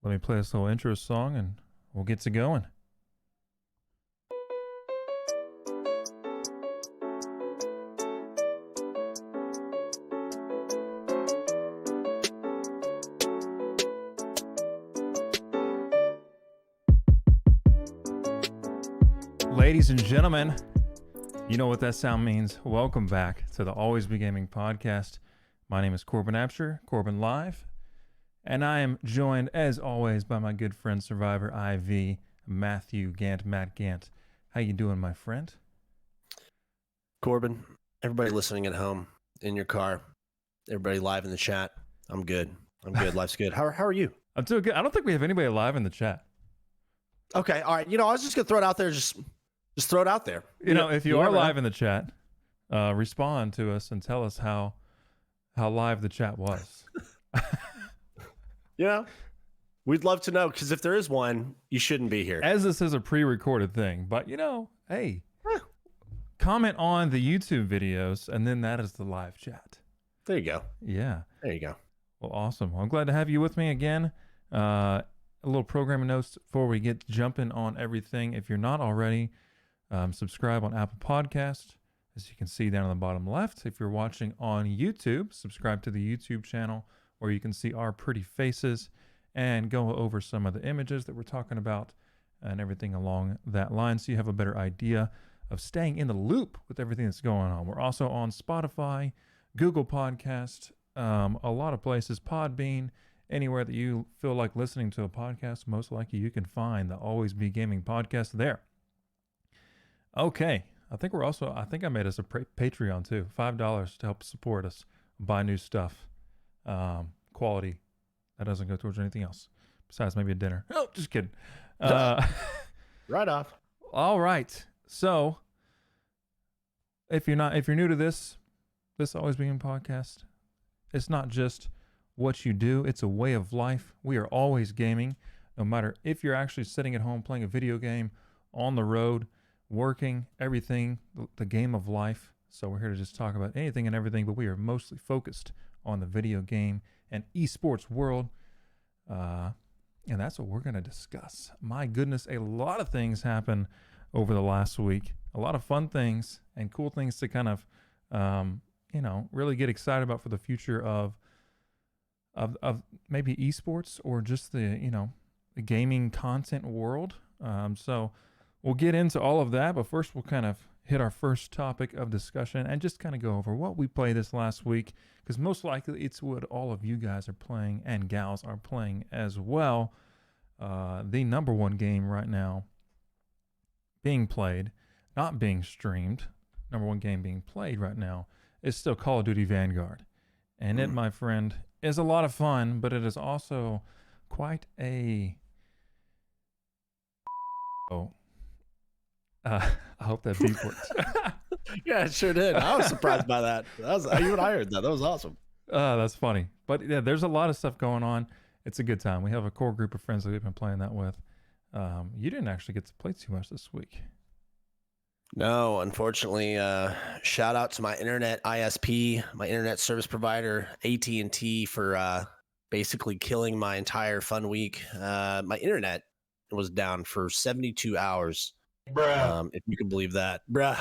Let me play this little intro song and we'll get to going. Ladies and gentlemen, you know what that sound means. Welcome back to the Always Be Gaming podcast. My name is Corbin Absher, CorbinLive, and I am joined, as always, by my good friend SurvivorIV, Matthew Gant, Matt Gant. How you doing, my friend? Corbin, everybody listening at home, in your car, everybody live in the chat. I'm good. Life's good. How are you? I'm doing good. I don't think we have anybody live in the chat. Okay, all right. I was just gonna throw it out there. Just throw it out there. If you are live in the chat, respond to us and tell us how live the chat was. We'd love to know, because if there is one, you shouldn't be here. As this is a pre-recorded thing, but hey, comment on the YouTube videos, and then that is the live chat. There you go. Yeah. There you go. Well, awesome. Well, I'm glad to have you with me again. A little programming notes before we get jumping on everything. If you're not already, subscribe on Apple Podcast, as you can see down on the bottom left. If you're watching on YouTube, subscribe to the YouTube channel, where you can see our pretty faces and go over some of the images that we're talking about and everything along that line, so you have a better idea of staying in the loop with everything that's going on. We're also on Spotify, Google Podcast, a lot of places, Podbean, anywhere that you feel like listening to a podcast. Most likely you can find the Always Be Gaming podcast there. Okay, I think I made us a Patreon too, $5 to help support us buy new stuff. Quality that doesn't go towards anything else besides maybe a dinner. Oh, just kidding. Right off. All right. So if you're new to this Always Being podcast, it's not just what you do, it's a way of life. We are always gaming, no matter if you're actually sitting at home playing a video game, on the road, working, everything, the game of life. So we're here to just talk about anything and everything, but we are mostly focused on the video game and esports world. And that's what we're going to discuss. My goodness, a lot of things happened over the last week. A lot of fun things and cool things to kind of, really get excited about for the future of maybe esports or just the gaming content world. So we'll get into all of that, but first we'll kind of hit our first topic of discussion and just kind of go over what we played this last week, because most likely it's what all of you guys are playing and gals are playing as well. The number one game right now being played, not being streamed, number one game being played right now is still Call of Duty Vanguard. And it, my friend, is a lot of fun, but it is also quite a... I hope that beep works. Yeah, it sure did. I was surprised by that. Even I heard that. That was awesome. That's funny. But yeah, there's a lot of stuff going on. It's a good time. We have a core group of friends that we've been playing that with. You didn't actually get to play too much this week. No, unfortunately. Shout out to my internet ISP, my internet service provider, AT&T, for basically killing my entire fun week. My internet was down for 72 hours. Bruh. If you can believe that. Bruh.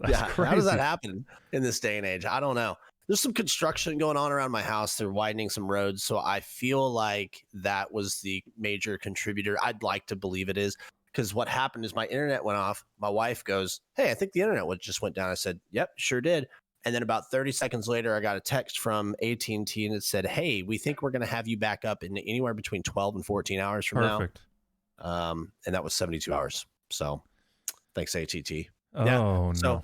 That's crazy. How does that happen in this day and age? I don't know. There's some construction going on around my house. They're widening some roads. So I feel like that was the major contributor. I'd like to believe it is, because what happened is my internet went off. My wife goes, "Hey, I think the internet just went down." I said, "Yep, sure did." And then about 30 seconds later, I got a text from AT&T and it said, "Hey, we think we're going to have you back up in anywhere between 12 and 14 hours from Perfect. now." And that was 72 hours. So thanks, AT&T. Oh, yeah. no. So,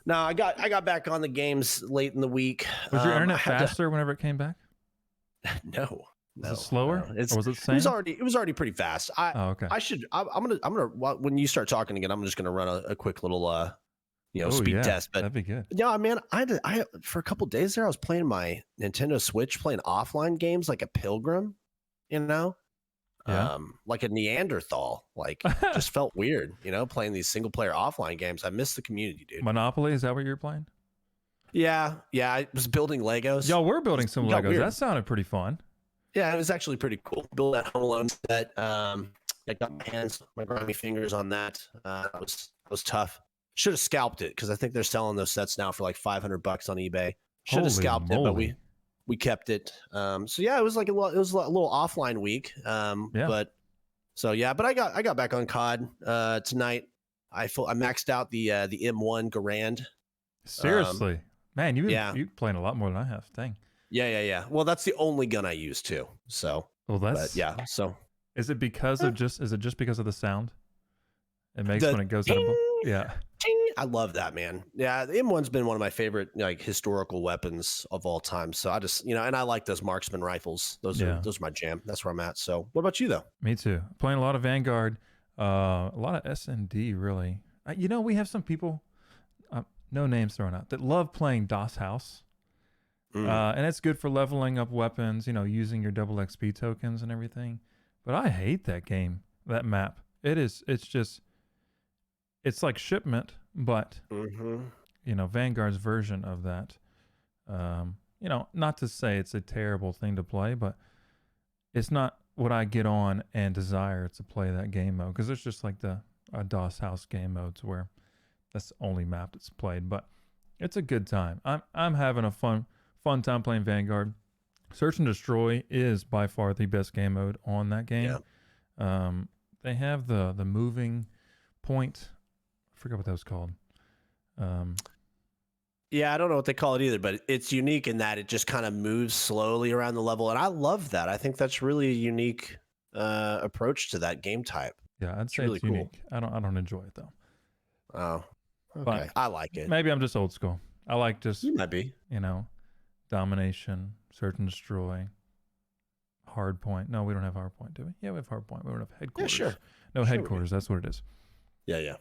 no, I got back on the games late in the week. Was your internet faster whenever it came back? No. Was it slower? Or was it the same? It was already pretty fast. Okay. I'm gonna when you start talking again, I'm just gonna run a quick little speed test. But that'd be good. Yeah, man, I for a couple of days there, I was playing my Nintendo Switch, playing offline games like a pilgrim, Yeah. like a Neanderthal, just felt weird, playing these single player offline games. I miss the community, dude. Monopoly, is that what you're playing? Yeah. I was building Legos. Y'all were building some got Legos. weird. That sounded pretty fun. Yeah, it was actually pretty cool. Build that Home Alone set. I got my grimy fingers on that. It was tough. Should have scalped it because I think they're selling those sets now for like $500 on eBay. Should have Holy scalped it, but moly. we kept it. So yeah, it was like it was a little offline week. Yeah. But so yeah, but I got back on COD tonight. I maxed out the M1 Garand. Seriously. Man, Yeah. you playing a lot more than I have. Dang. Yeah. Well, that's the only gun I use too. So, Well, but yeah. So is it just because of the sound it makes the when it goes ding, out? Yeah. ding, I love that, man. Yeah, the M1's been one of my favorite like historical weapons of all time. So I just and I like those marksman rifles. Those are my jam. That's where I'm at. So what about you though? Me too. Playing a lot of Vanguard, a lot of S&D really. We have some people, no names thrown out, that love playing DOS House. And it's good for leveling up weapons, using your double XP tokens and everything. But I hate that game, that map. It's like Shipment, but, Vanguard's version of that. Not to say it's a terrible thing to play, but it's not what I get on and desire to play that game mode. Because it's just like the DOS House game modes where that's the only map that's played. But it's a good time. I'm having a fun time playing Vanguard. Search and Destroy is by far the best game mode on that game. Yeah. They have the moving point. I forgot what that was called. Yeah, I don't know what they call it either, but it's unique in that it just kind of moves slowly around the level, and I love that. I think that's really a unique approach to that game type. Yeah, I'd say it's unique. Cool. I don't enjoy it though. Oh, okay. But I like it. Maybe I'm just old school. I like just you might be. Domination, Search and Destroy, Hardpoint. No, we don't have Hardpoint, do we? Yeah, we have Hardpoint. We don't have Headquarters. Yeah, sure. No, Headquarters. That's what it is. Yeah.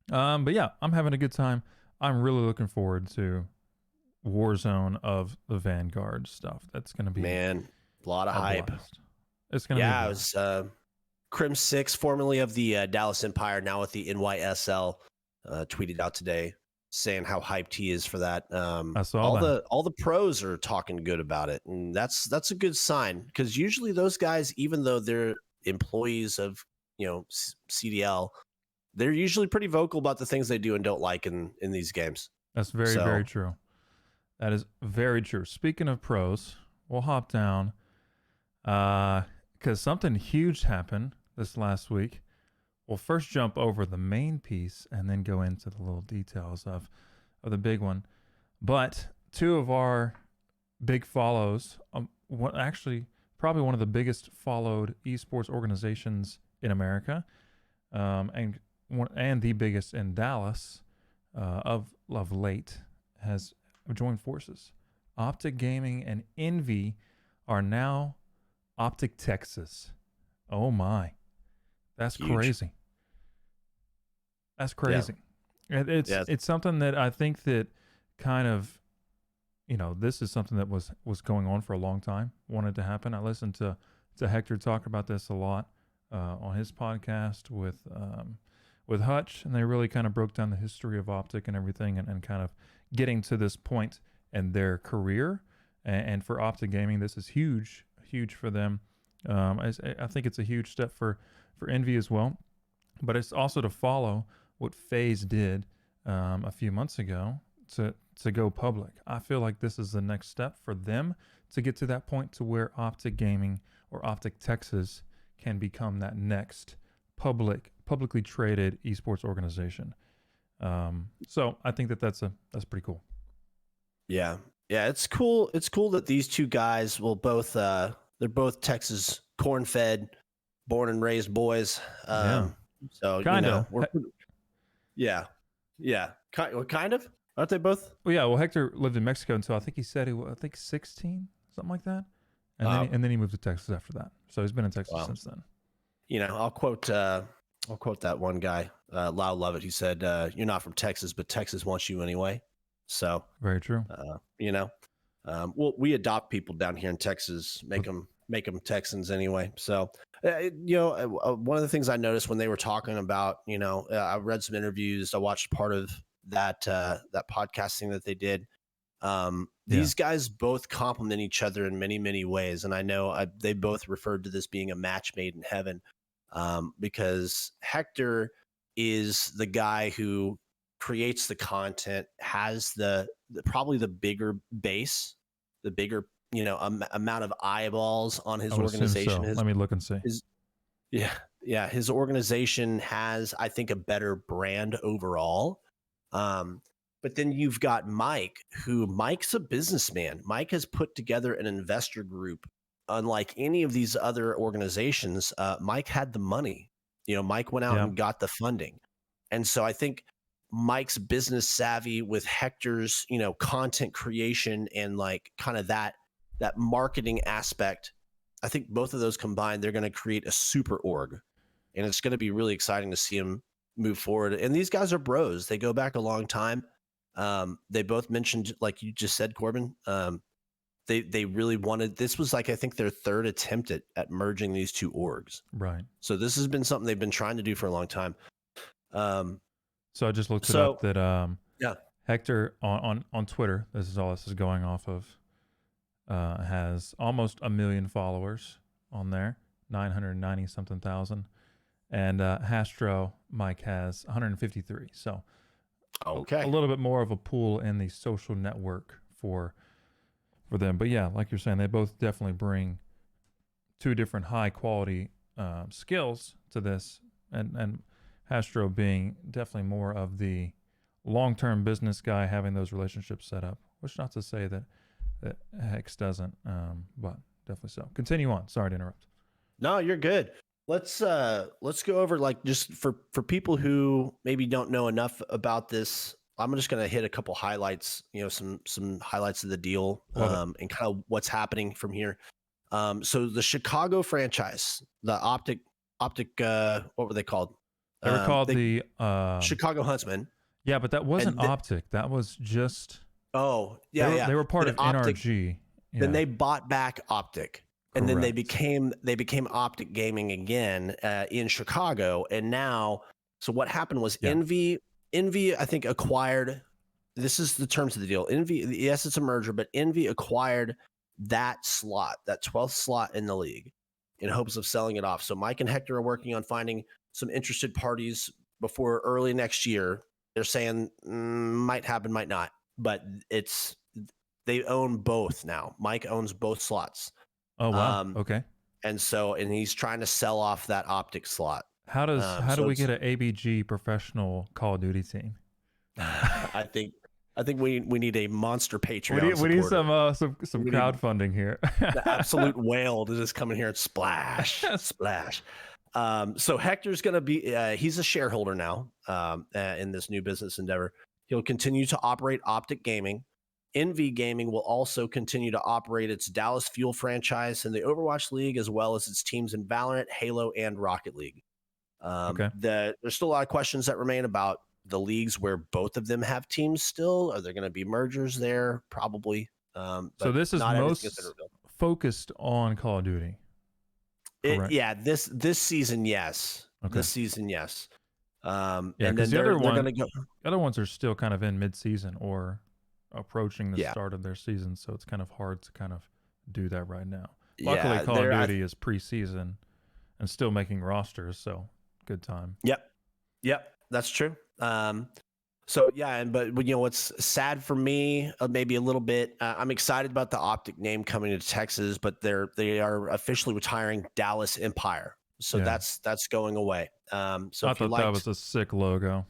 But yeah, I'm having a good time. I'm really looking forward to Warzone of the Vanguard stuff. That's going to be a lot of hype. Blast. It's going to be. Yeah, it was Crim 6, formerly of the Dallas Empire, now with the NYSL, tweeted out today saying how hyped he is for that. I saw that. All the pros are talking good about it, and that's a good sign because usually those guys, even though they're employees of CDL, they're usually pretty vocal about the things they do and don't like in these games. That's very true. That is very true. Speaking of pros, we'll hop down because something huge happened this last week. We'll first jump over the main piece and then go into the little details of the big one. But two of our big follows, probably one of the biggest followed esports organizations in America, and the biggest in Dallas of late, has joined forces. Optic Gaming and Envy are now Optic Texas. Oh my. That's huge. Crazy. That's crazy. Yeah. It's something that I think that kind of, this is something that was going on for a long time, wanted to happen. I listened to Hector talk about this a lot on his podcast with Hutch, and they really kind of broke down the history of Optic and everything, and kind of getting to this point in their career. And for Optic Gaming, this is huge for them. I think it's a huge step for Envy as well, but it's also to follow what FaZe did a few months ago to go public. I feel like this is the next step for them to get to that point to where Optic Gaming or Optic Texas can become that next publicly traded esports organization. So I think that's pretty cool. Yeah, it's cool. It's cool that these two guys will both they're both Texas corn-fed, born and raised boys. So kind of. Kind of. Aren't they both? Well, yeah. Well, Hector lived in Mexico until I think he said 16, something like that, and then he moved to Texas after that. So he's been in Texas since then. I'll quote that one guy, Loud Lovett. He said, "You're not from Texas, but Texas wants you anyway." So very true. Well, we adopt people down here in Texas, make them Texans anyway. So, one of the things I noticed when they were talking about, I read some interviews, I watched part of that podcasting that they did, These guys both complement each other in many, many ways. And I know they both referred to this being a match made in heaven, because Hector is the guy who creates the content, has probably the bigger base, the bigger, amount of eyeballs on his I would assume organization. so. Let me look and see. Yeah, his organization has, I think, a better brand overall. But then you've got Mike's a businessman. Mike has put together an investor group. Unlike any of these other organizations, Mike had the money. Mike went out and got the funding. And so I think Mike's business savvy with Hector's, content creation and like kind of that marketing aspect, I think both of those combined, they're going to create a super org. And it's going to be really exciting to see him move forward. And these guys are bros. They go back a long time. They both mentioned, like you just said, Corbin, they really wanted, this was like, I think their third attempt at merging these two orgs. Right. So this has been something they've been trying to do for a long time. So I just looked it up that Hector on Twitter, this is all this is going off of, has almost 1 million followers on there, 990 something thousand. And Hastro Mike has 153. So okay, a little bit more of a pool in the social network for them. But yeah, like you're saying, they both definitely bring two different high quality skills to this, and Hastro being definitely more of the long-term business guy, having those relationships set up, which not to say that Hex doesn't, but definitely so. Continue on. Sorry to interrupt. No, you're good. Let's go over, like, just for people who maybe don't know enough about this. I'm just going to hit a couple highlights, some highlights of the deal, and kind of what's happening from here. So the Chicago franchise, the Optic, what were they called? They were called the Chicago Huntsmen. Yeah, but that wasn't Optic. That was just. Oh, yeah, They were part of Optic, NRG. Yeah. Then they bought back Optic. And then they became Optic Gaming again in Chicago. And now, so what happened was Envy, I think, acquired. This is the terms of the deal. Envy, yes, it's a merger, but Envy acquired that slot, that 12th slot in the league, in hopes of selling it off. So Mike and Hector are working on finding some interested parties before early next year. They're saying might happen, might not, but they own both now. Mike owns both slots. Oh wow. Okay. And he's trying to sell off that Optic slot. How do we get an ABG professional Call of Duty team? I think we need a monster Patreon. We need some crowdfunding here. The absolute whale to just come in here and splash. So Hector's going to be he's a shareholder now in this new business endeavor. He'll continue to operate Optic Gaming. Envy Gaming will also continue to operate its Dallas Fuel franchise in the Overwatch League, as well as its teams in Valorant, Halo, and Rocket League. There's still a lot of questions that remain about the leagues where both of them have teams still. Are there going to be mergers there? Probably. So this is most focused on Call of Duty. This season, yes. Okay. This season, yes. And then the other ones are still kind of in mid-season or approaching the start of their season, so it's kind of hard to kind of do that right now. Luckily, Call of Duty is preseason and still making rosters, so good time. Yep, that's true. But what's sad for me, maybe a little bit, I'm excited about the Optic name coming to Texas, but they are officially retiring Dallas Empire, so that's going away. So I thought that was a sick logo.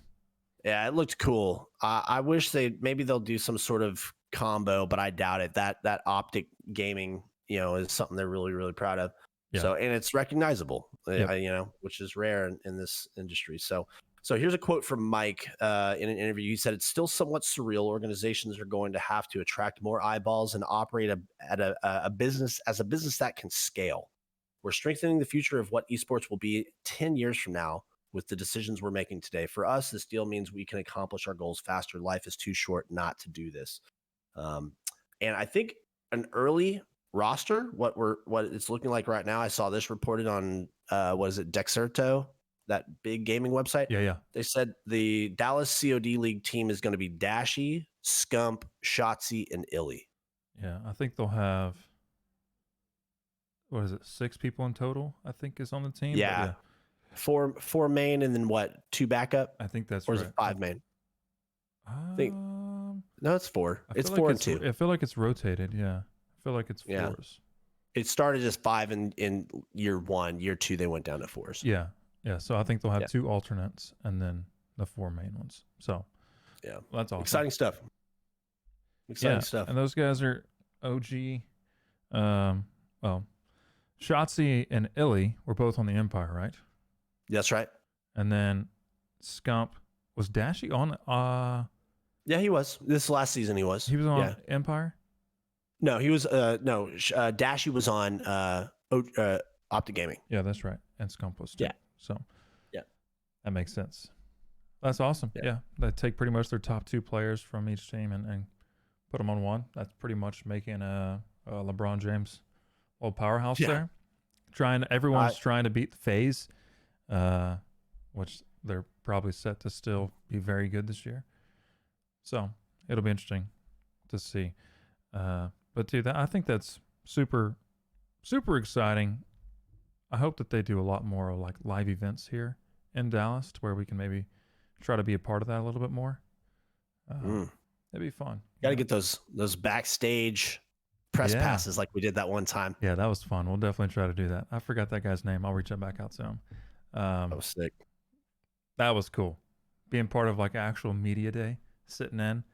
Yeah, it looked cool. I wish they'll do some sort of combo, but I doubt it. That Optic Gaming, is something they're really, really proud of. Yeah. So, and it's recognizable, which is rare in this industry. So here's a quote from Mike in an interview. He said, "It's still somewhat surreal. Organizations are going to have to attract more eyeballs and operate a business that can scale. We're strengthening the future of what esports will be 10 years from now with the decisions we're making today. For us, this deal means we can accomplish our goals faster. Life is too short not to do this." And I think an early roster, what it's looking like right now, I saw this reported on, Dexerto that big gaming website. Yeah. They said the Dallas COD League team is going to be Dashy, Scump, Shotzi, and Illy. Yeah. I think they'll have, what is it, 6 people in total, I think is on the team. But Yeah. yeah, Four main and then what? 2 backup? I think that's Or right. is it 5 main? I think no, it's 4. It's 4 and 2. I feel like it's rotated. Yeah. I feel like it's Yeah. 4s. It started as 5 in year 1. Year 2, they went down to 4s. Yeah. Yeah. So I think they'll have Yeah. 2 alternates and then the 4 main ones. So Yeah. that's awesome. Exciting stuff. Exciting stuff. And those guys are OG. Well, Shotzi and Illy were both on the Empire, right? That's right. And then Scump, was Dashy on? Yeah, he was. This last season he was. He was on Empire? No, he was Dashy was on Optic Gaming. Yeah, that's right. And Scump was too. Yeah. So yeah, that makes sense. That's awesome. Yeah. They take pretty much their top 2 players from each team and put them on one. That's pretty much making a LeBron James old powerhouse there. Everyone's trying to beat the FaZe, which they're probably set to still be very good this year. So it'll be interesting to see. But dude, I think that's super, super exciting. I hope that they do a lot more like live events here in Dallas to where we can maybe try to be a part of that a little bit more. That'd be fun. Got to get those backstage press passes like we did that one time. Yeah, that was fun. We'll definitely try to do that. I forgot that guy's name. I'll reach back out to him. That was sick. That was cool. Being part of like actual media day, sitting in.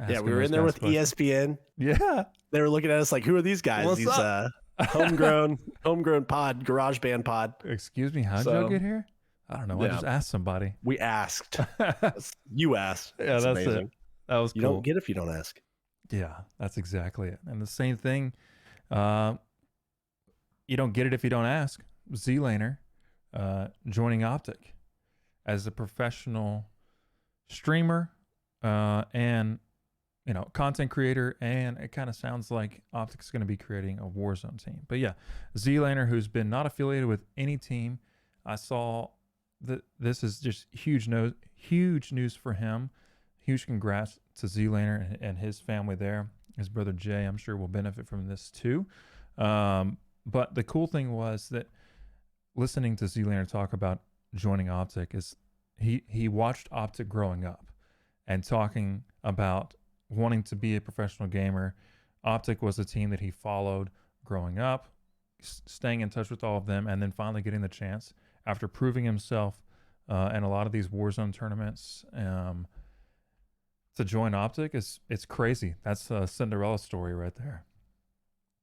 Yeah, we were in there with ESPN. Yeah. They were looking at us like, who are these guys? What's these up? homegrown pod, garage band pod. Excuse me, how'd y'all get here? I don't know. I just asked somebody. We asked. You asked. Yeah, that's amazing. It. That was cool. You don't get if you don't ask. Yeah, that's exactly it. And the same thing, you don't get it if you don't ask. Z-Laner joining Optic as a professional streamer and content creator, and it kind of sounds like Optic's going to be creating a Warzone team. But yeah, Z-Laner, who's been not affiliated with any team, I saw that this is just huge news for him. Huge congrats to Z-Laner and his family there. His brother Jay, I'm sure, will benefit from this too. But the cool thing was that listening to Z-Laner talk about joining Optic is he watched Optic growing up and talking about wanting to be a professional gamer. Optic was a team that he followed growing up, staying in touch with all of them, and then finally getting the chance after proving himself in a lot of these Warzone tournaments to join Optic. It's crazy. That's a Cinderella story right there.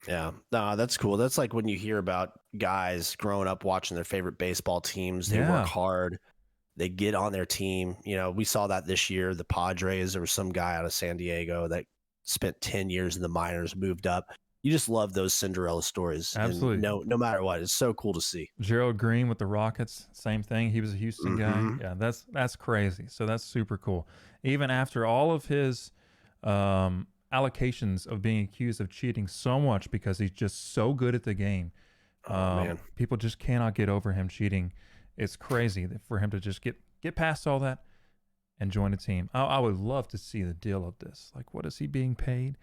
Yeah, no, that's cool. That's like when you hear about guys growing up watching their favorite baseball teams. They work hard. They get on their team. We saw that this year. The Padres, there was some guy out of San Diego that spent 10 years in the minors, moved up. You just love those Cinderella stories. Absolutely. And no matter what, it's so cool to see. Gerald Green with the Rockets, same thing. He was a Houston guy. Yeah, that's crazy. So that's super cool. Even after all of his allocations of being accused of cheating so much because he's just so good at the game, man, people just cannot get over him cheating. It's crazy for him to just get past all that and join a team. I would love to see the deal of this. Like, what is he being paid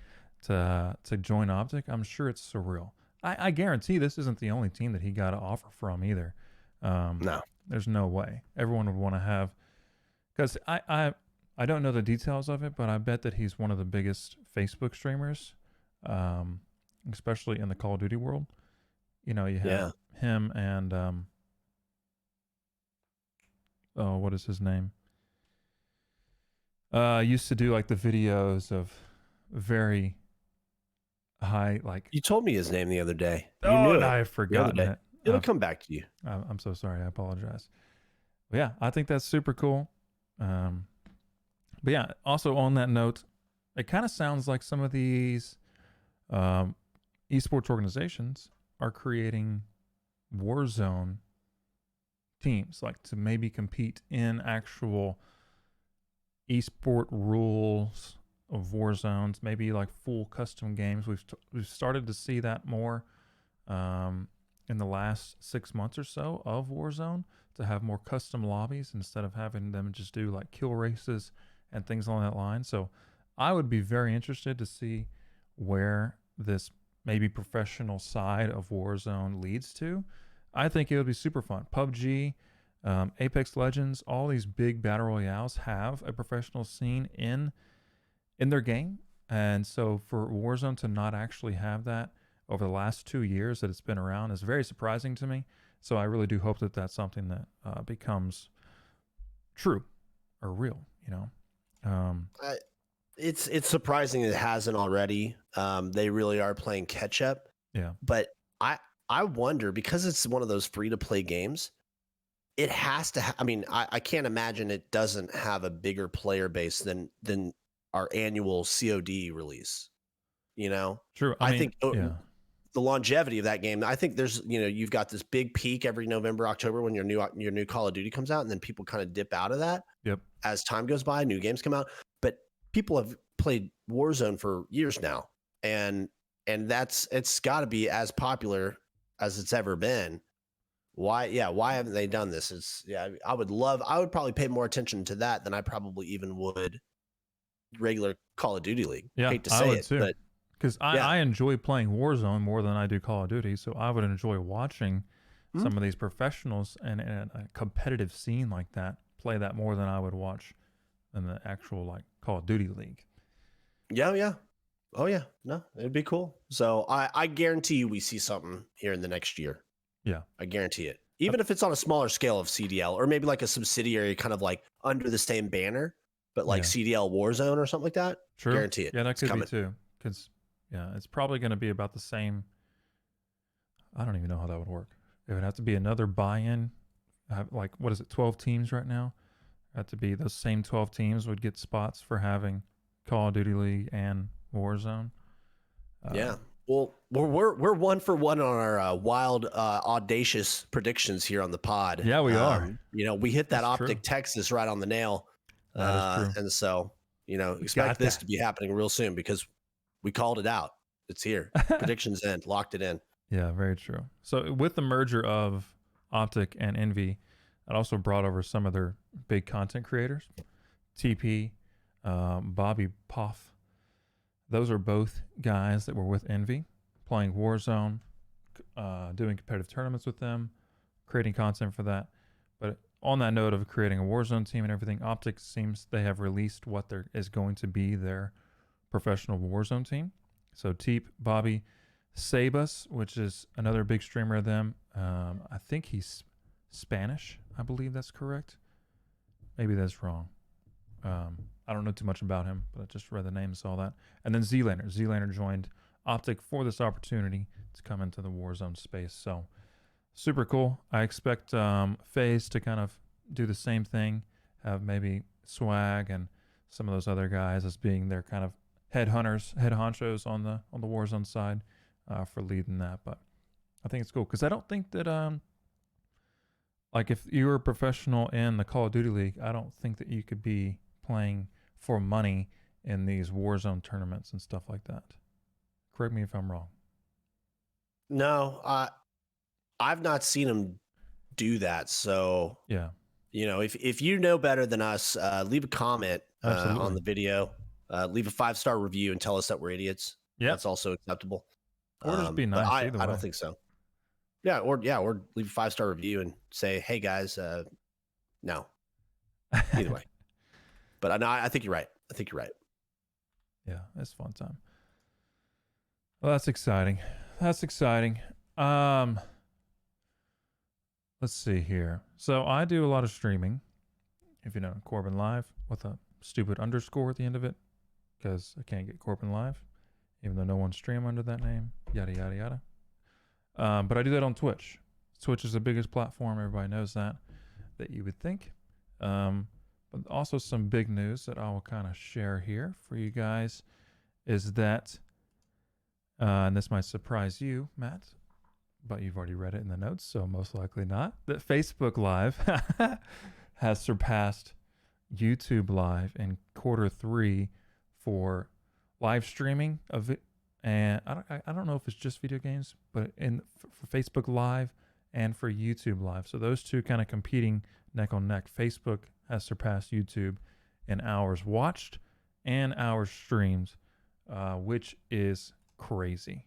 to join Optic? I'm sure it's surreal. I guarantee this isn't the only team that he got an offer from either. No, there's no way. Everyone would want to have, because I don't know the details of it, but I bet that he's one of the biggest Facebook streamers, especially in the Call of Duty world. You have him and what is his name? Used to do like the videos of very high, like, you told me his name the other day. You knew it. I forgot it. It'll come back to you. I'm so sorry. I apologize. But yeah, I think that's super cool. But yeah, also on that note, it kind of sounds like some of these esports organizations are creating Warzone teams, like to maybe compete in actual esport rules of Warzones, maybe like full custom games. We've started to see that more. in the last 6 months or so of Warzone to have more custom lobbies instead of having them just do like kill races and things along that line. So I would be very interested to see where this maybe professional side of Warzone leads to. I think it would be super fun. PUBG, Apex Legends, all these big battle royales have a professional scene in their game, and so for Warzone to not actually have that over the last 2 years that it's been around is very surprising to me. So I really do hope that that's something that becomes true or real. I, it's surprising it hasn't already. They really are playing catch up. Yeah, But I wonder, because it's one of those free to play games, it has to. I mean, I can't imagine it doesn't have a bigger player base than our annual COD release. You know, true. I mean, think yeah, the longevity of that game. I think there's, you've got this big peak every November, October when your new Call of Duty comes out, and then people kind of dip out of that yep, as time goes by. New games come out, but people have played Warzone for years now, and it's got to be as popular as it's ever been. Why haven't they done this? I would probably pay more attention to that than I probably even would regular Call of Duty League. yeah. Hate to I say would it, too, but because yeah. I enjoy playing Warzone more than I do Call of Duty. So I would enjoy watching Hmm? some of these professionals and a competitive scene like that play that more than I would watch in the actual like Call of Duty League. Yeah. Oh yeah. No, it'd be cool. So I guarantee you we see something here in the next year. Yeah. I guarantee it. Even if it's on a smaller scale of CDL, or maybe like a subsidiary kind of like under the same banner, but like Yeah. CDL Warzone or something like that. True. Guarantee it. Yeah, that It's could be coming. too. Because yeah, it's probably going to be about the same. I don't even know how that would work. It would have to be another buy-in. Like what is it? 12 teams right now. It have to be those same 12 teams would get spots for having Call of Duty League and Warzone. Yeah. Well, we're 1 for 1 on our wild, audacious predictions here on the pod. Yeah, we are. We hit that That's true. Optic Texas right on the nail, That is true. and so We expect got this that. to be happening real soon because we called it out. It's here. Predictions in, locked it in. Yeah, very true. So with the merger of Optic and Envy, it also brought over some of their big content creators. TP, Bobby Poff. Those are both guys that were with Envy, playing Warzone, doing competitive tournaments with them, creating content for that. But on that note of creating a Warzone team and everything, Optic seems they have released what there is going to be their professional Warzone team. So Teep, Bobby, Sabas, which is another big streamer of them. I think he's Spanish. I believe that's correct. Maybe that's wrong. I don't know too much about him, but I just read the name and saw that. And then Z-Laner. Z-Laner joined Optic for this opportunity to come into the Warzone space. So super cool. I expect FaZe to kind of do the same thing, have maybe Swag and some of those other guys as being their kind of head honchos on the Warzone side for leading that. But I think it's cool because I don't think that like if you were a professional in the Call of Duty League, I don't think that you could be playing for money in these Warzone tournaments and stuff like that. Correct me if I'm wrong. No, I've not seen him do that. So Yeah, if you know better than us, leave a comment on absolutely. the video. Leave a 5-star review and tell us that we're idiots. Yep. That's also acceptable. Or just be But nice I either way. don't think so. Yeah, or leave a 5-star review and say, "Hey guys, no." Either way. But I think you're right. Yeah, it's a fun time. Well, that's exciting. Let's see here. So I do a lot of streaming. If you know CorbinLive with a stupid underscore at the end of it, because I can't get CorbinLive, even though no one stream under that name. Yada yada yada. But I do that on Twitch. Twitch is the biggest platform. Everybody knows that you would think. But also some big news that I will kind of share here for you guys is that, and this might surprise you, Matt, but you've already read it in the notes, so most likely not, that Facebook Live has surpassed YouTube Live in Q3 for live streaming of it and I don't know if it's just video games, but for Facebook Live and for YouTube Live. So those two kind of competing neck on neck. Facebook has surpassed YouTube in hours watched and hours streamed, which is crazy.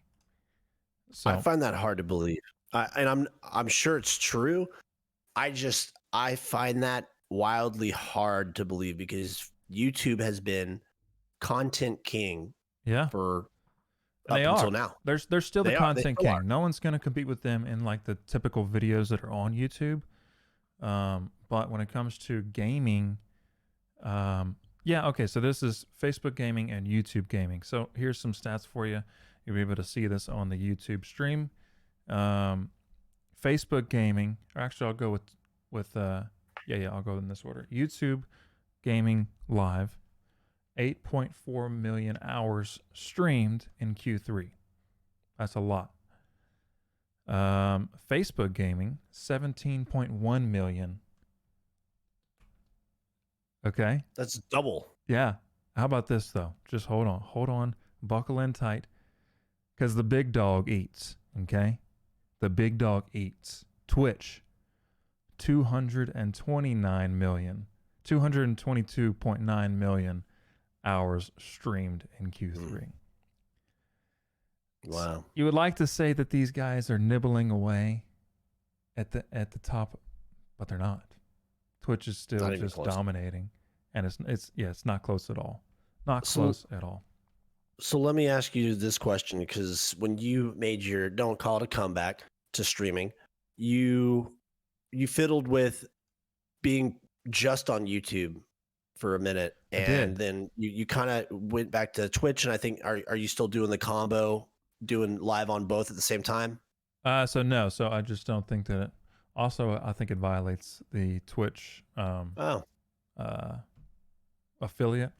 So I find that hard to believe, and I'm sure it's true. I find that wildly hard to believe because YouTube has been content king yeah, for and they up until are. now. They're still the They content still are. king. No one's going to compete with them in like the typical videos that are on YouTube. But when it comes to gaming, yeah, okay. So this is Facebook gaming and YouTube gaming. So here's some stats for you. You'll be able to see this on the YouTube stream. Facebook gaming, or actually I'll go with I'll go in this order. YouTube gaming live, 8.4 million hours streamed in Q3. That's a lot. Facebook gaming, 17.1 million. Okay. That's double. Yeah. How about this though? Just hold on, buckle in tight, because the big dog eats. Okay. The big dog eats. Twitch, 222.9 million hours streamed in Q3. Wow. You would like to say that these guys are nibbling away at the top, but they're not. Twitch is still just dominating, and it's not close at all. Not close at all. So let me ask you this question, because when you made your, don't call it a comeback to streaming, you fiddled with being just on YouTube for a minute, and then you kind of went back to Twitch, and I think are you still doing the combo, doing live on both at the same time? So no, so I just don't think that it, also I think it violates the Twitch affiliate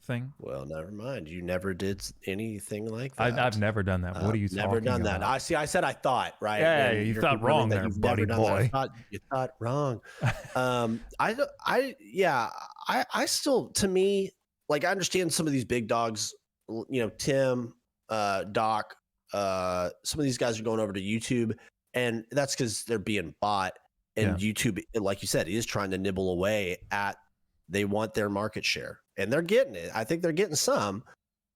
thing. Well, never mind. You never did anything like that. I've never done that. What are you talking about? Never done that. I said I thought, right? Yeah, you thought wrong there, buddy boy. You thought wrong. I still, to me, like, I understand some of these big dogs, Tim, Doc, some of these guys are going over to YouTube, and that's because they're being bought. And YouTube, like you said, is trying to nibble away at, they want their market share, and they're getting it. I think they're getting some.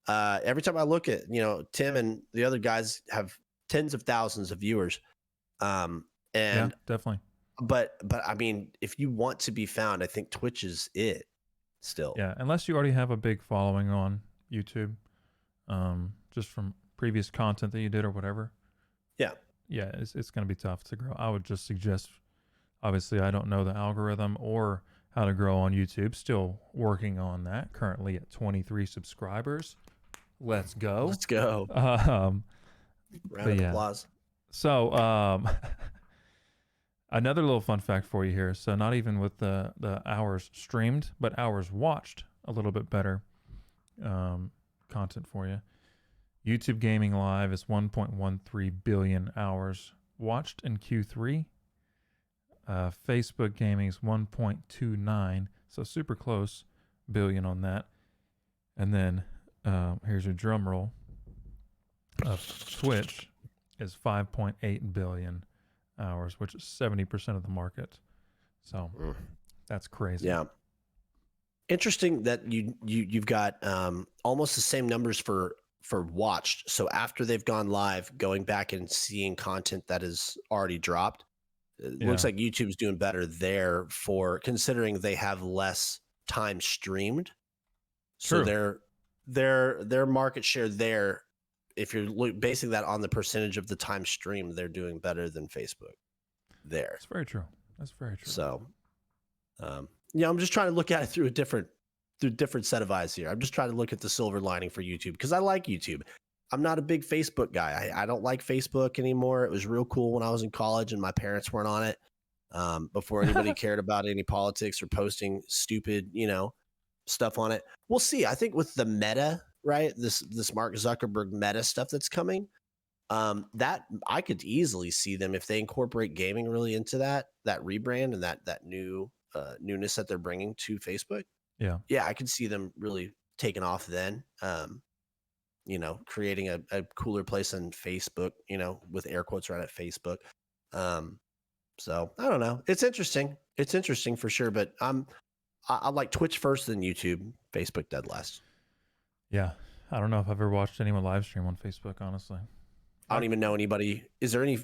Every time I look at, Tim and the other guys have tens of thousands of viewers. And yeah, definitely. But I mean, if you want to be found, I think Twitch is it still. Yeah, unless you already have a big following on YouTube, just from previous content that you did or whatever. Yeah, it's going to be tough to grow. I would just suggest, obviously, I don't know the algorithm or how to grow on YouTube. Still working on that. Currently at 23 subscribers. Let's go. Let's go. Round of applause. So, another little fun fact for you here. So, not even with the hours streamed, but hours watched, a little bit better content for you. YouTube Gaming Live is 1.13 billion hours watched in Q3. Facebook Gaming is 1.29, so super close, billion on that. And then here's your drum roll. Twitch is 5.8 billion hours, which is 70% of the market. So that's crazy. Yeah. Interesting that you've got almost the same numbers for watched. So after they've gone live, going back and seeing content that is already dropped, it looks like YouTube's doing better there, for considering they have less time streamed. True. So their market share there, if you're basing that on the percentage of the time streamed, they're doing better than Facebook there. That's very true. So, I'm just trying to look at it through a different set of eyes here. I'm just trying to look at the silver lining for YouTube, because I like YouTube. I'm not a big Facebook guy. I don't like Facebook anymore. It was real cool when I was in college and my parents weren't on it, before anybody cared about any politics or posting stupid, stuff on it. We'll see. I think with the meta, right, this Mark Zuckerberg meta stuff that's coming, that I could easily see them, if they incorporate gaming really into that rebrand and that new newness that they're bringing to Facebook. Yeah, I could see them really taking off then. creating a cooler place than Facebook, with air quotes around it, Facebook. So I don't know. It's interesting. It's interesting for sure, but I like Twitch first, then YouTube, Facebook dead last. Yeah. I don't know if I've ever watched anyone live stream on Facebook, honestly. I don't even know anybody. Is there any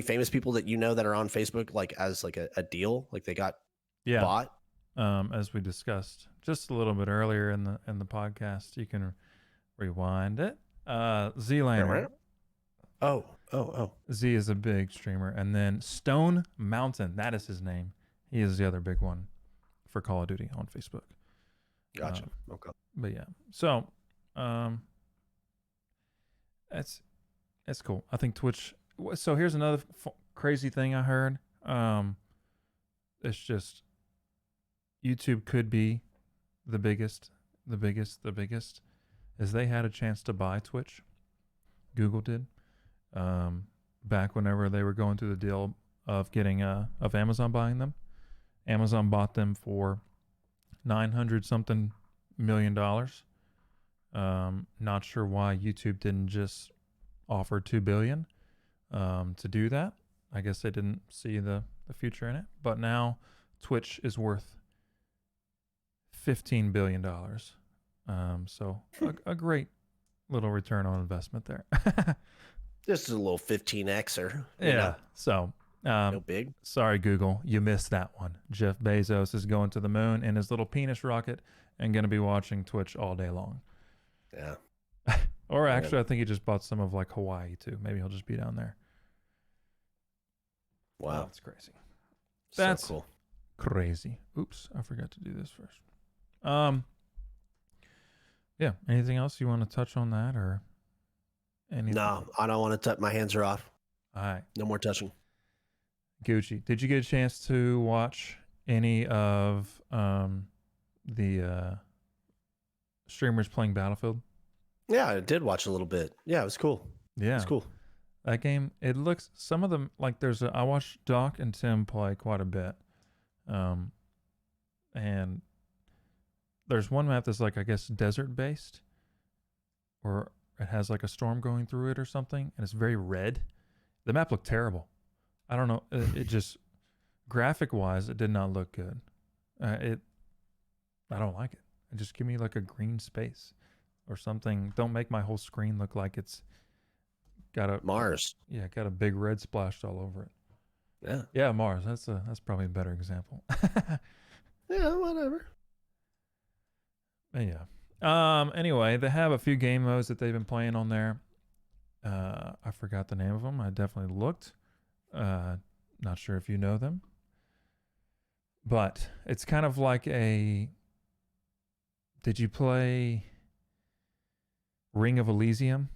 famous people that that are on Facebook, like as like a deal, like they got bought? As we discussed just a little bit earlier in the podcast, you can rewind it. Z-Laner. Oh. Z is a big streamer, and then Stone Mountain, that is his name. He is the other big one for Call of Duty on Facebook. Gotcha. Okay. But yeah, so that's cool. I think Twitch. So here's another crazy thing I heard. It's just YouTube could be the biggest, is they had a chance to buy Twitch. Google did. Back whenever they were going through the deal of getting of Amazon buying them. Amazon bought them for $900 something million. Not sure why YouTube didn't just offer $2 billion to do that. I guess they didn't see the future in it. But now Twitch is worth $15 billion. So a great little return on investment there. This is a little 15xer. Yeah. So no big. Sorry, Google, you missed that one. Jeff Bezos is going to the moon in his little penis rocket and going to be watching Twitch all day long. Yeah. Or actually, I think he just bought some of like Hawaii too. Maybe he'll just be down there. Wow. Oh, that's crazy. That's so cool. Crazy. Oops, I forgot to do this first. Yeah. Anything else you want to touch on that or anything? No, I don't want to touch. My hands are off. All right. No more touching. Gucci, did you get a chance to watch any of the streamers playing Battlefield? Yeah, I did watch a little bit. Yeah, it was cool. Yeah. It's cool. That game, it looks, some of them, like I watched Doc and Tim play quite a bit. And there's one map that's like, I guess, desert based, or it has like a storm going through it or something, and it's very red. The map looked terrible. I don't know. It just, graphic wise, it did not look good. I don't like it. Just give me like a green space or something. Don't make my whole screen look like it's got a Mars. Yeah, got a big red splashed all over it. Yeah. Yeah, Mars. That's probably a better example. Yeah, whatever. But yeah. Anyway, they have a few game modes that they've been playing on there. I forgot the name of them. I definitely looked. Not sure if you know them. But it's kind of like did you play Ring of Elysium?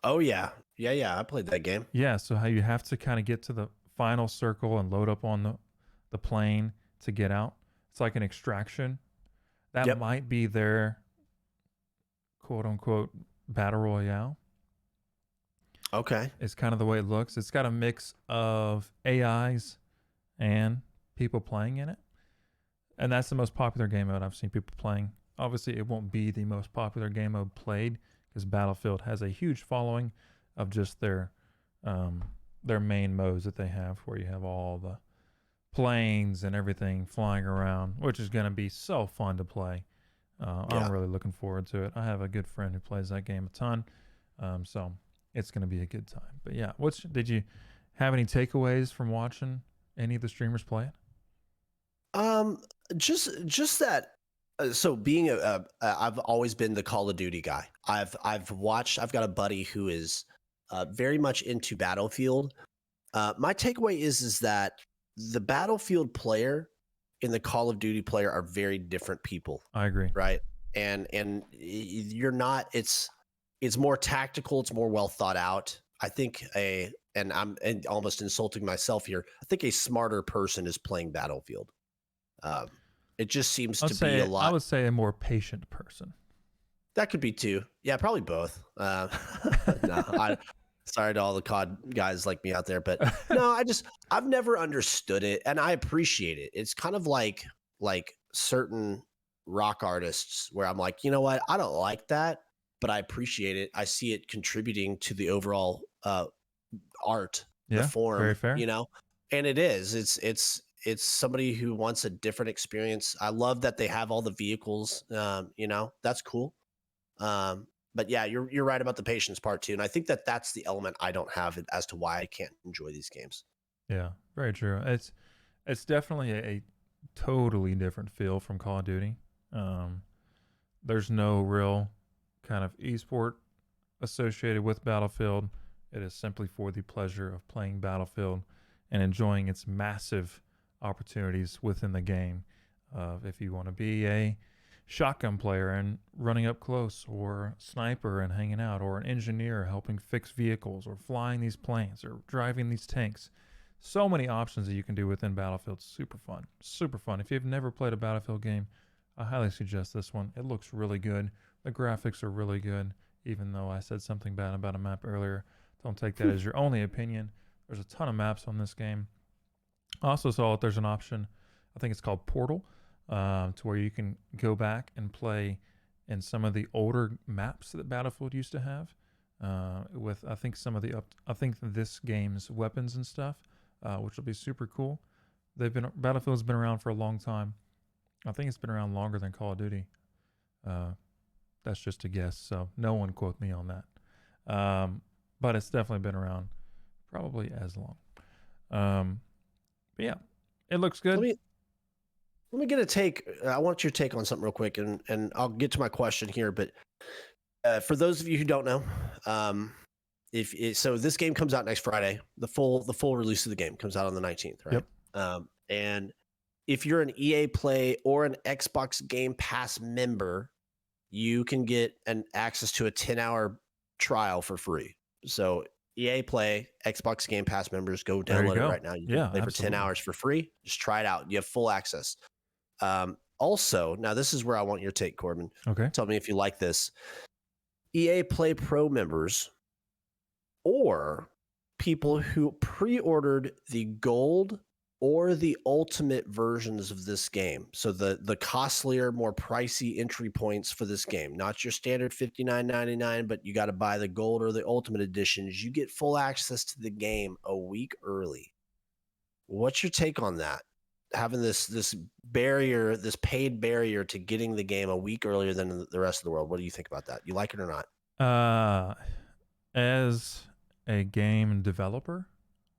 Oh, yeah. Yeah. I played that game. Yeah, so how you have to kind of get to the final circle and load up on the plane to get out. It's like an extraction. That might be their quote-unquote battle royale. Okay. It's kind of the way it looks. It's got a mix of AIs and people playing in it. And that's the most popular game mode I've seen people playing. Obviously, it won't be the most popular game mode played because Battlefield has a huge following of just their main modes that they have, where you have all the planes and everything flying around, which is going to be so fun to play. I'm really looking forward to it. I have a good friend who plays that game a ton, so it's going to be a good time. But yeah, did you have any takeaways from watching any of the streamers play it? Just that. So being I've always been the Call of Duty guy. I've got a buddy who is very much into Battlefield. My takeaway is that the Battlefield player and the Call of Duty player are very different people. I agree. Right. And you're not, it's more tactical. It's more well thought out. I think and I'm almost insulting myself here. I think a smarter person is playing Battlefield. It just seems to be a lot. I would say a more patient person. That could be too. Yeah, probably both. No, sorry to all the COD guys like me out there, but no, I've never understood it, and I appreciate it. It's kind of like certain rock artists where I'm like, you know what? I don't like that, but I appreciate it. I see it contributing to the overall art, the Yeah, very form, fair. and it is. It's somebody who wants a different experience. I love that they have all the vehicles. That's cool. But yeah, you're right about the patience part too, and I think that's the element I don't have as to why I can't enjoy these games. Yeah, very true. It's definitely a totally different feel from Call of Duty. Um, there's no real kind of esport associated with Battlefield. It is simply for the pleasure of playing Battlefield and enjoying its massive opportunities within the game. If you want to be a shotgun player and running up close, or sniper and hanging out, or an engineer helping fix vehicles, or flying these planes, or driving these tanks. So many options that you can do within Battlefield. Super fun. Super fun. If you've never played a Battlefield game, I highly suggest this one. It looks really good. The graphics are really good, even though I said something bad about a map earlier. Don't take that as your only opinion. There's a ton of maps on this game. I also saw that there's an option, I think it's called Portal, to where you can go back and play in some of the older maps that Battlefield used to have, with I think I think this game's weapons and stuff, which will be super cool. Battlefield's been around for a long time. I think it's been around longer than Call of Duty. That's just a guess, so no one quote me on that. But it's definitely been around probably as long. But yeah, it looks good. Let me get a take. I want your take on something real quick, and I'll get to my question here. But for those of you who don't know, so this game comes out next Friday. The full release of the game comes out on the 19th, right? Yep. And if you're an EA Play or an Xbox Game Pass member, you can get an access to a 10-hour trial for free. So EA Play, Xbox Game Pass members, go download it right now. You can play for 10 hours for free. Just try it out. You have full access. Also, now this is where I want your take, Corbin. Okay. Tell me if you like this. EA Play Pro members or people who pre-ordered the gold or the ultimate versions of this game. So the costlier, more pricey entry points for this game, not your standard $59.99, but you got to buy the gold or the ultimate editions. You get full access to the game a week early. What's your take on that? Having this barrier, this paid barrier to getting the game a week earlier than the rest of the world. What do you think about that? You like it or not? As a game developer,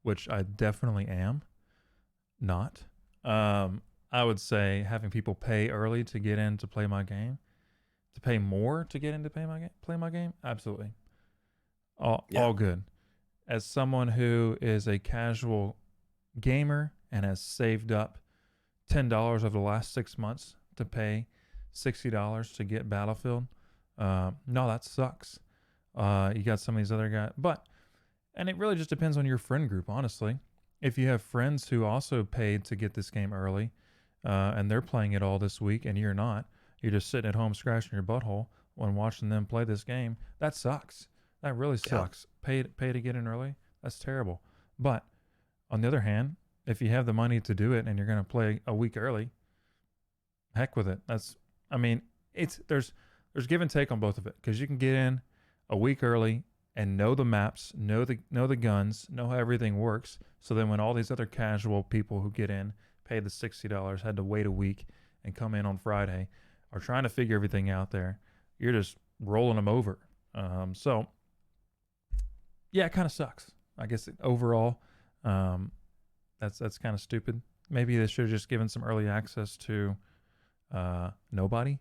which I definitely am, not. I would say having people pay early to get in to play my game, to pay more to get in to play my game, absolutely. All good. As someone who is a casual gamer and has saved up $10 over the last 6 months to pay $60 to get Battlefield, no, that sucks. You got some of these other guys, and it really just depends on your friend group, honestly. If you have friends who also paid to get this game early, and they're playing it all this week and you're not, you're just sitting at home scratching your butthole when watching them play this game, that sucks. That really sucks. Pay to get in early, that's terrible. But on the other hand, if you have the money to do it and you're going to play a week early, heck with it. There's give and take on both of it, because you can get in a week early and know the maps, know the guns, know how everything works. So then when all these other casual people who get in, pay the $60, had to wait a week and come in on Friday, are trying to figure everything out there, you're just rolling them over. So yeah, it kind of sucks. I guess overall, that's kind of stupid. Maybe they should have just given some early access to nobody.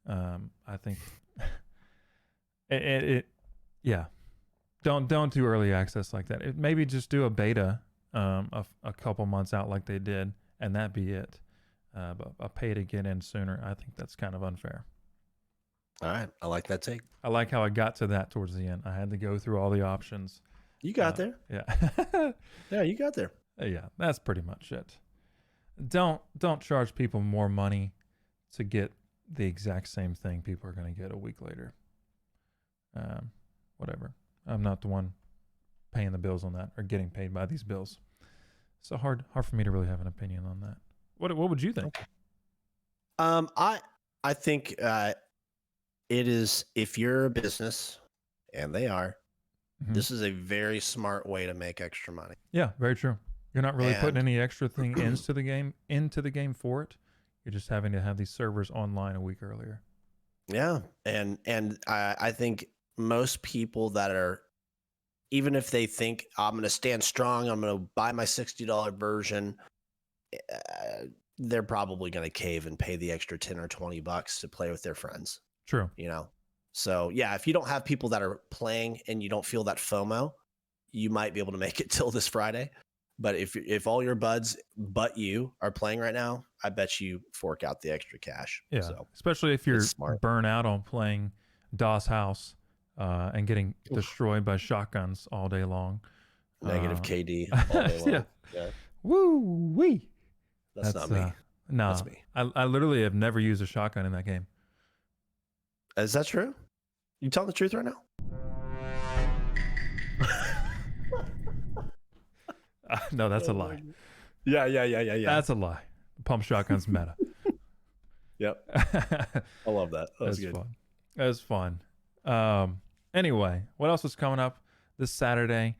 I think yeah. Don't do early access like that. Maybe just do a beta a couple months out like they did, and that be it. But a pay to get in sooner, I think that's kind of unfair. All right, I like that take. I like how I got to that towards the end. I had to go through all the options. You got there. Yeah. Yeah, you got there. Yeah, that's pretty much it. Don't charge people more money to get the exact same thing people are going to get a week later. Whatever. I'm not the one paying the bills on that or getting paid by these bills. So hard for me to really have an opinion on that. What would you think? I think it is, if you're a business, and they are, Mhm. this is a very smart way to make extra money. Yeah, very true. You're not really putting And any extra thing into the game for it. You're just having to have these servers online a week earlier. yeah, and I think most people that are, even if they think I'm going to stand strong, I'm going to buy my $60 version, they're probably going to cave and pay the extra 10 or $20 to play with their friends. True. You know, so yeah, if you don't have people that are playing and you don't feel that FOMO, you might be able to make it till this Friday. But if all your buds but you are playing right now, I bet you fork out the extra cash. Yeah, So especially if you're it's smart. burnt out on playing DOS House and getting destroyed by shotguns all day long. Negative KD all day long. Yeah. Yeah. Woo wee. That's not me. No, That's me. I literally have never used a shotgun in that game. Is that true? You telling the truth right now? No, that's a lie. Yeah. That's a lie. Pump shotgun's meta. Yep. I love that. That was good. Fun. That was fun. Anyway, what else is coming up this Saturday?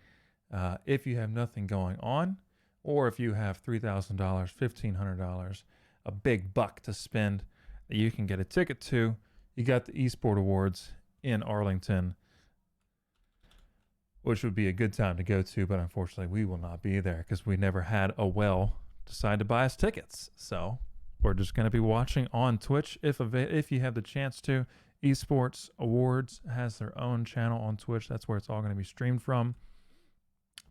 If you have nothing going on, or if you have $3,000, $1,500, a big buck to spend that you can get a ticket to, you got the Esports Awards in Arlington, which would be a good time to go to, but unfortunately we will not be there because we never had a well decide to buy us tickets. So we're just going to be watching on Twitch if you have the chance to. Esports Awards has their own channel on Twitch. That's where it's all going to be streamed from.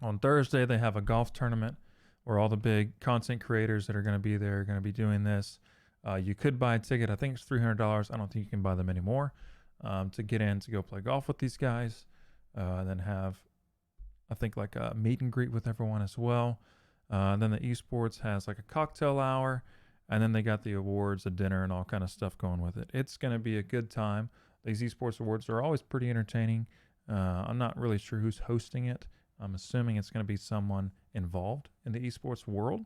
On Thursday, they have a golf tournament where all the big content creators that are going to be there are going to be doing this. You could buy a ticket. I think it's $300. I don't think you can buy them anymore to get in to go play golf with these guys. Then have, I think, like a meet and greet with everyone as well. Then the Esports has like a cocktail hour. And then they got the awards, a dinner, and all kind of stuff going with it. It's going to be a good time. These Esports Awards are always pretty entertaining. I'm not really sure who's hosting it. I'm assuming it's going to be someone involved in the esports world.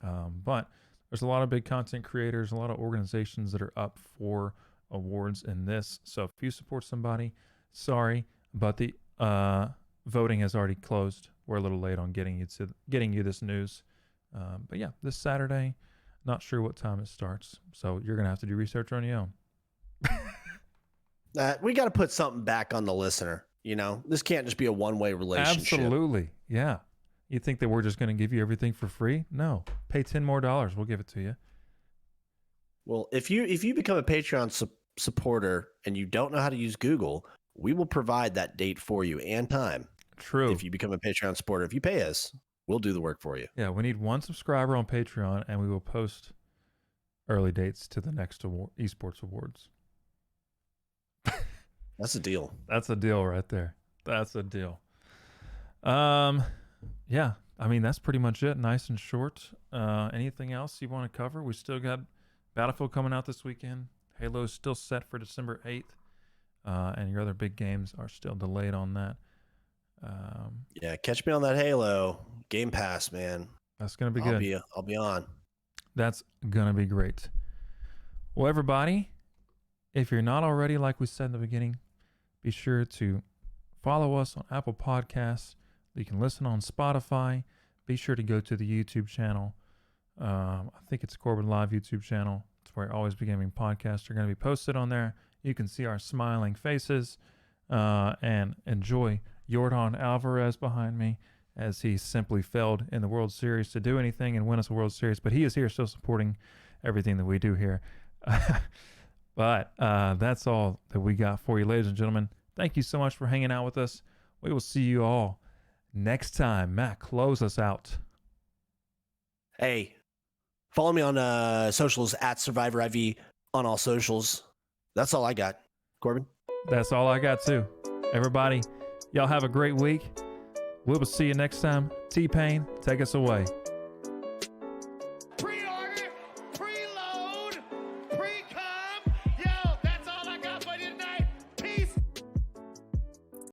But there's a lot of big content creators, a lot of organizations that are up for awards in this. So if you support somebody, sorry, but the voting has already closed. We're a little late on getting you this news. But yeah, this Saturday, not sure what time it starts. So you're going to have to do research on your own. We got to put something back on the listener. You know, this can't just be a one-way relationship. Absolutely. Yeah. You think that we're just going to give you everything for free? No. Pay $10 more. We'll give it to you. Well, if you become a Patreon supporter and you don't know how to use Google, we will provide that date for you and time. True. If you become a Patreon supporter, if you pay us, we'll do the work for you. Yeah, we need one subscriber on Patreon, and we will post early dates to the next Esports Awards. That's a deal. That's a deal right there. That's a deal. Yeah, I mean, that's pretty much it. Nice and short. Anything else you want to cover? We still got Battlefield coming out this weekend. Halo's still set for December 8th. And your other big games are still delayed on that. Yeah, catch me on that Halo Game Pass, man. That's going to be good. I'll be on. That's going to be great. Well, everybody, if you're not already, like we said in the beginning, be sure to follow us on Apple Podcasts. You can listen on Spotify. Be sure to go to the YouTube channel. I think it's CorbinLive YouTube channel. It's where Always Be Gaming podcasts are going to be posted on there. You can see our smiling faces and enjoy Yordan Alvarez behind me as he simply failed in the World Series to do anything and win us a World Series. But he is here still supporting everything that we do here. But that's all that we got for you, ladies and gentlemen. Thank you so much for hanging out with us. We will see you all next time. Matt, close us out. Hey, follow me on socials at SurvivorIV on all socials. That's all I got. Corbin? That's all I got too. Everybody, y'all have a great week. We will see you next time. T-Pain, take us away.